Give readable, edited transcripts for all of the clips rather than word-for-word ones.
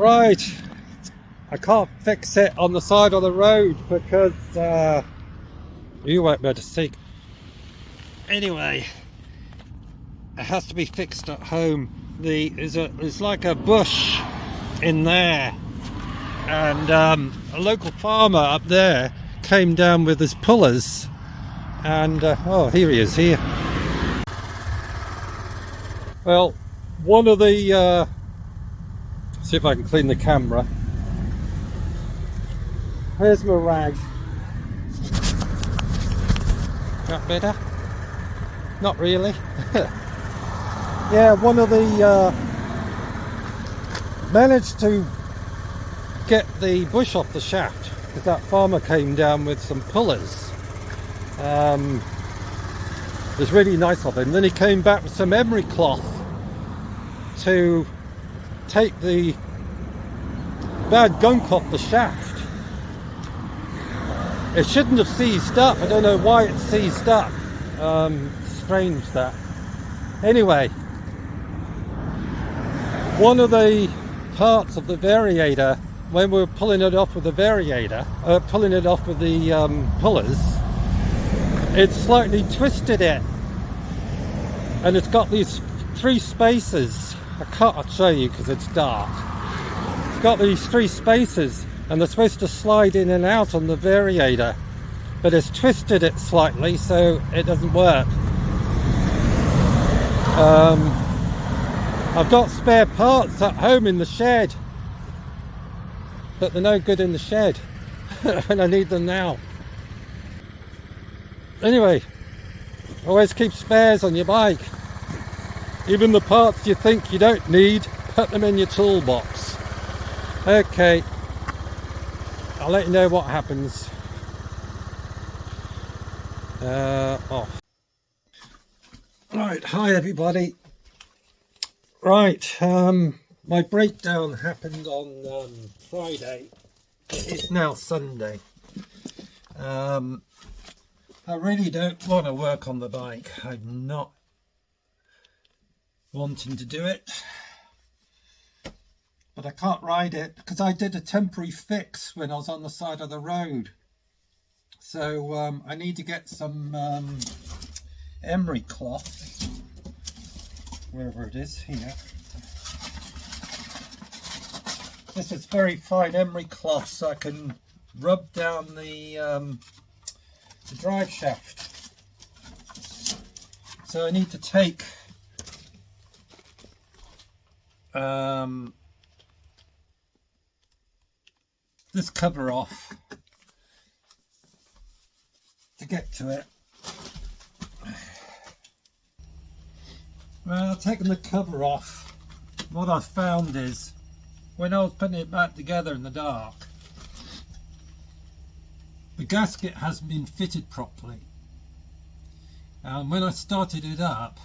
Right, I can't fix it on the side of the road because you won't be able to see. Anyway, it has to be fixed at home. There's like a bush in there, and a local farmer up there came down with his pullers, and oh, here he is here. Well, one of the see if I can clean the camera. Here's my rag. That better? Not really. Yeah, one of the managed to get the bush off the shaft because that farmer came down with some pullers. It was really nice of him. Then he came back with some emery cloth to take the bad gunk off the shaft. It shouldn't have seized up. I don't know why it seized up. Strange that. Anyway, one of the parts of the variator, when we were pulling it off with the variator, pulling it off with the pullers, it slightly twisted it, and it's got these 3 spaces. I can't show you because it's dark. It's got these 3 spaces, and they're supposed to slide in and out on the variator, but it's twisted it slightly so it doesn't work. I've got spare parts at home in the shed, but they're no good in the shed and I need them now. Anyway, always keep spares on your bike. Even the parts you think you don't need, put them in your toolbox. Okay, I'll let you know what happens. Off. Right, hi everybody. Right, my breakdown happened on Friday. It is now Sunday. I really don't want to work on the bike. I'm not wanting to do it, but I can't ride it because I did a temporary fix when I was on the side of the road. So I need to get some emery cloth, wherever it is, here. This is very fine emery cloth, so I can rub down the drive shaft. So I need to take this cover off to get to it. Well, taking the cover off, what I found is when I was putting it back together in the dark, the gasket hasn't been fitted properly, and when I started it up,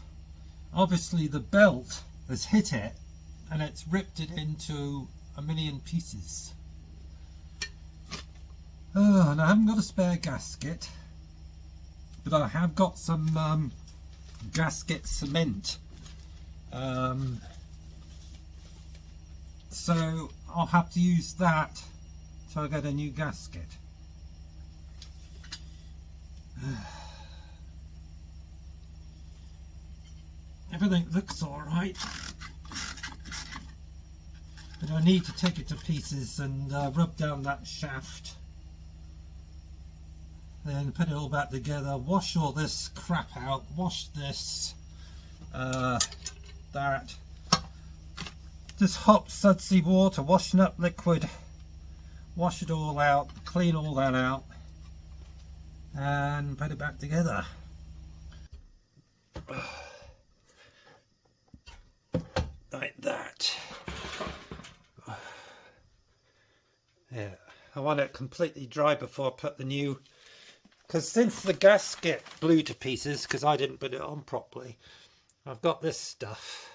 obviously the belt has hit it and it's ripped it into a million pieces. Oh, and I haven't got a spare gasket, but I have got some gasket cement, so I'll have to use that till I get a new gasket. Everything looks alright, but I need to take it to pieces and rub down that shaft, then put it all back together, wash all this crap out, wash this, that, just hot sudsy water, washing up liquid, wash it all out, clean all that out, and put it back together. Like that. Yeah, I want it completely dry before I put the new, because since the gasket blew to pieces because I didn't put it on properly, I've got this stuff.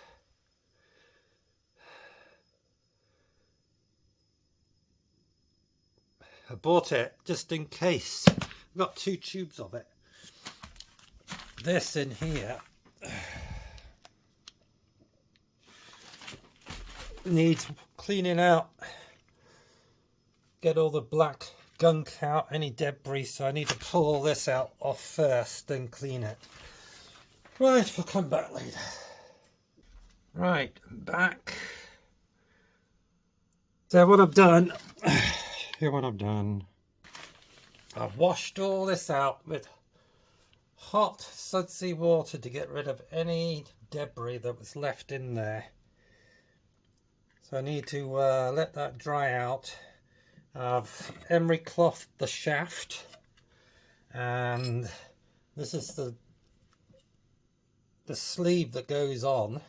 I bought it just in case. I've got 2 tubes of it. This in here. needs cleaning out. Get all the black gunk out, any debris, so I need to pull all this out off first, then clean it. Right, we'll come back later. Right, I'm back. So what I've done, here's what I've done. I've washed all this out with hot sudsy water to get rid of any debris that was left in there. So I need to let that dry out. I've emery clothed the shaft, and this is the sleeve that goes on.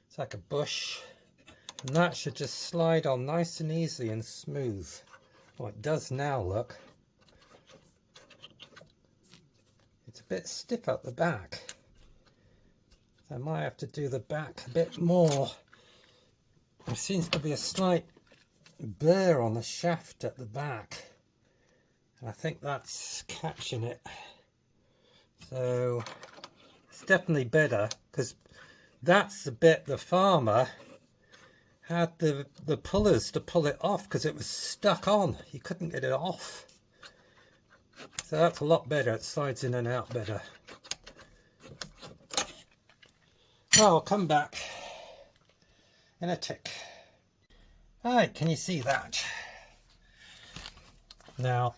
It's like a bush, and that should just slide on nice and easy and smooth. Well, it does now, look. It's a bit stiff at the back, so I might have to do the back a bit more. There seems to be a slight burr on the shaft at the back, and I think that's catching it. So it's definitely better, because that's the bit the farmer had the pullers to pull it off, because it was stuck on. You couldn't get it off. So that's a lot better. It slides in and out better. Well, I'll come back in a tick. Alright, can you see that? Now,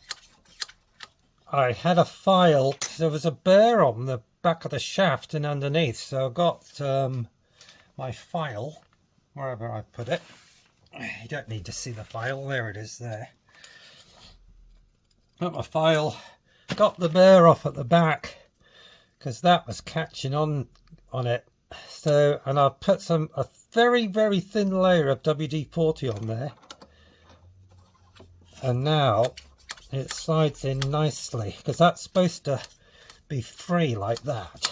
I had a file. There was a burr on the back of the shaft and underneath, so I got my file, wherever I put it. You don't need to see the file. There it is there. Got my file. Got the burr off at the back, because that was catching on it. So, and I've put a very, very thin layer of WD-40 on there, and now it slides in nicely, because that's supposed to be free like that.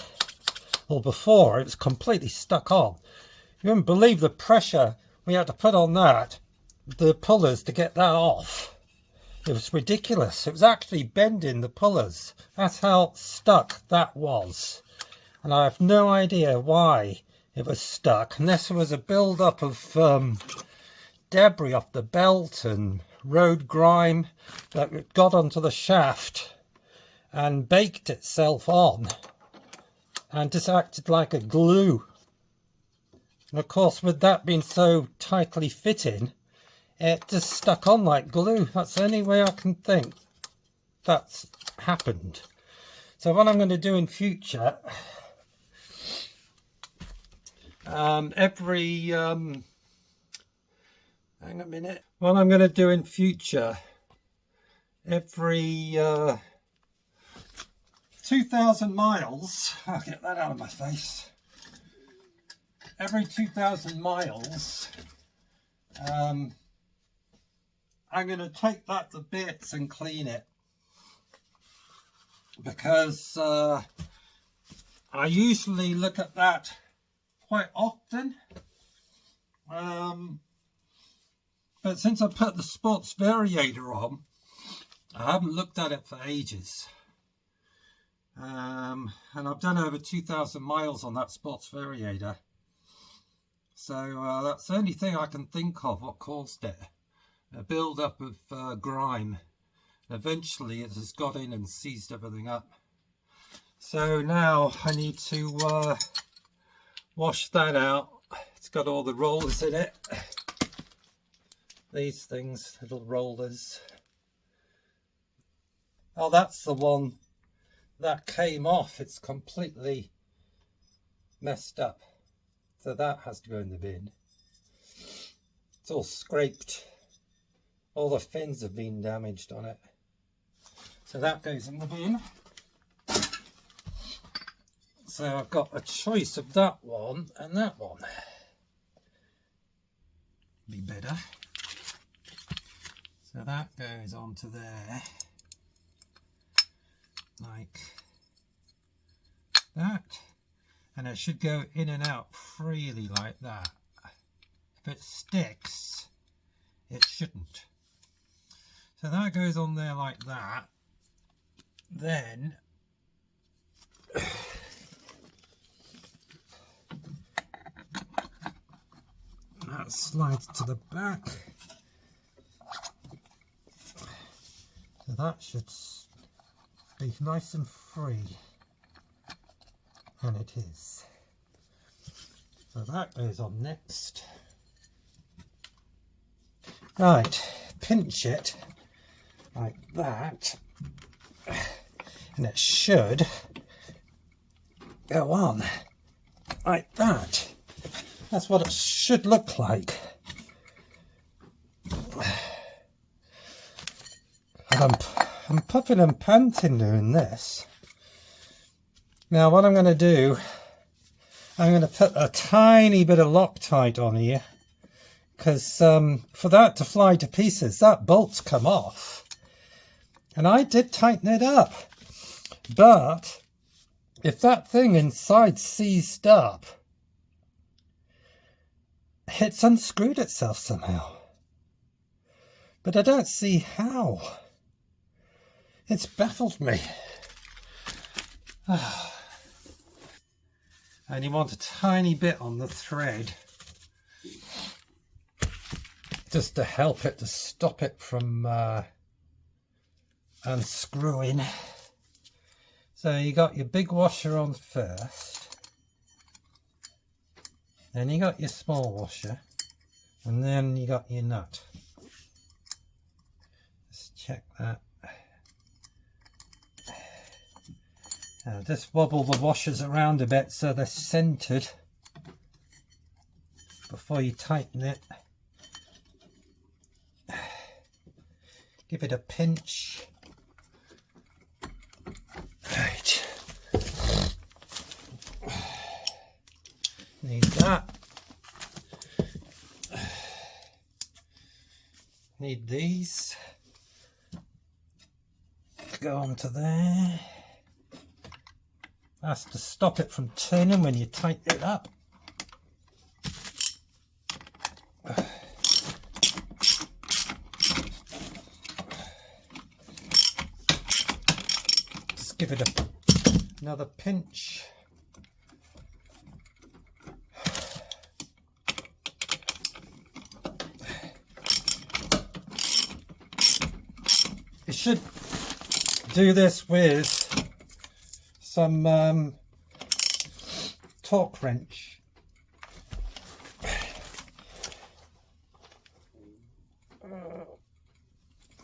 Well, before it was completely stuck on. You wouldn't believe the pressure we had to put on the pullers to get that off. It was ridiculous. It was actually bending the pullers. That's how stuck that was. And I have no idea why it was stuck, unless there was a build-up of debris off the belt and road grime that got onto the shaft and baked itself on and just acted like a glue. And of course, with that being so tightly fitting, it just stuck on like glue. That's the only way I can think that's happened. So what I'm going to do in future, hang a minute. What I'm going to do in future, every 2,000 miles, I'll get that out of my face. Every 2,000 miles, I'm going to take that to bits and clean it, because I usually look at that quite often, but since I put the sports variator on, I haven't looked at it for ages, and I've done over 2,000 miles on that sports variator, so that's the only thing I can think of what caused it. A build-up of grime. Eventually it has got in and seized everything up. So now I need to wash that out. It's got all the rollers in it. These things, little rollers. Oh, that's the one that came off. It's completely messed up. So that has to go in the bin. It's all scraped. All the fins have been damaged on it. So that goes in the bin. So I've got a choice of that one and that one. Be better. So that goes onto there. Like that. And it should go in and out freely like that. If it sticks, it shouldn't. So that goes on there like that. Then That slides to the back. So that should be nice and free. And it is. So that goes on next. Right, pinch it like that. And it should go on like that. That's what it should look like. And I'm puffing and panting doing this. Now what I'm going to do, I'm going to put a tiny bit of Loctite on here, because for that to fly to pieces, that bolt's come off. And I did tighten it up. But if that thing inside seized up, it's unscrewed itself somehow. But I don't see how. It's baffled me. And you want a tiny bit on the thread just to help it, to stop it from unscrewing. So you got your big washer on first, then you got your small washer, and then you got your nut. Let's check that. Now just wobble the washers around a bit so they're centered before you tighten it. Give it a pinch. Right. Need that. Need these to go onto there. That's to stop it from turning when you tighten it up. Just give it another pinch. You should do this with some torque wrench.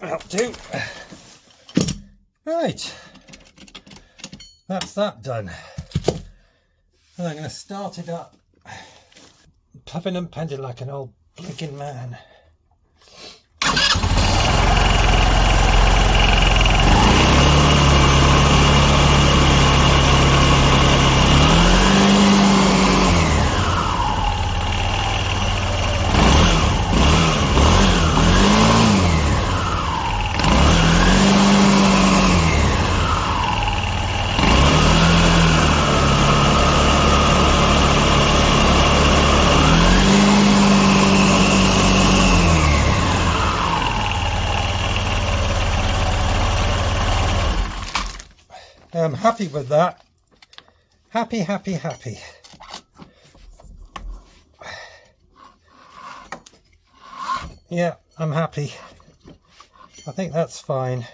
That'll do. Right, that's that done. And I'm going to start it up. Puffing and panting like an old blinking man. I'm happy with that. Happy, happy, happy. Yeah, I'm happy. I think that's fine.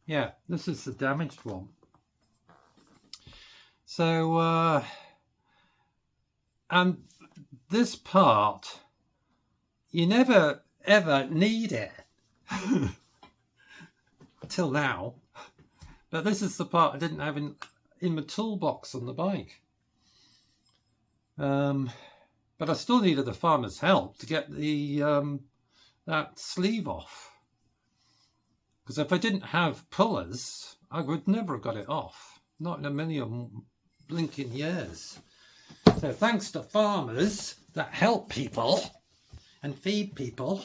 Yeah, this is the damaged one. So, and this part, you never ever need it. Till now. But this is the part I didn't have in my toolbox on the bike. But I still needed the farmer's help to get the that sleeve off. Because if I didn't have pullers, I would never have got it off. Not in a million blinking years. So thanks to farmers that help people and feed people.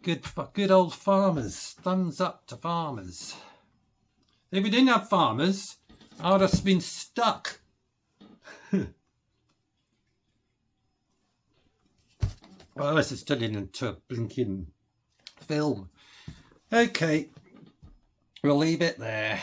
Good old farmers. Thumbs up to farmers. If we didn't have farmers, I would have been stuck. Well, this is turning into a blinking film. Okay, we'll leave it there.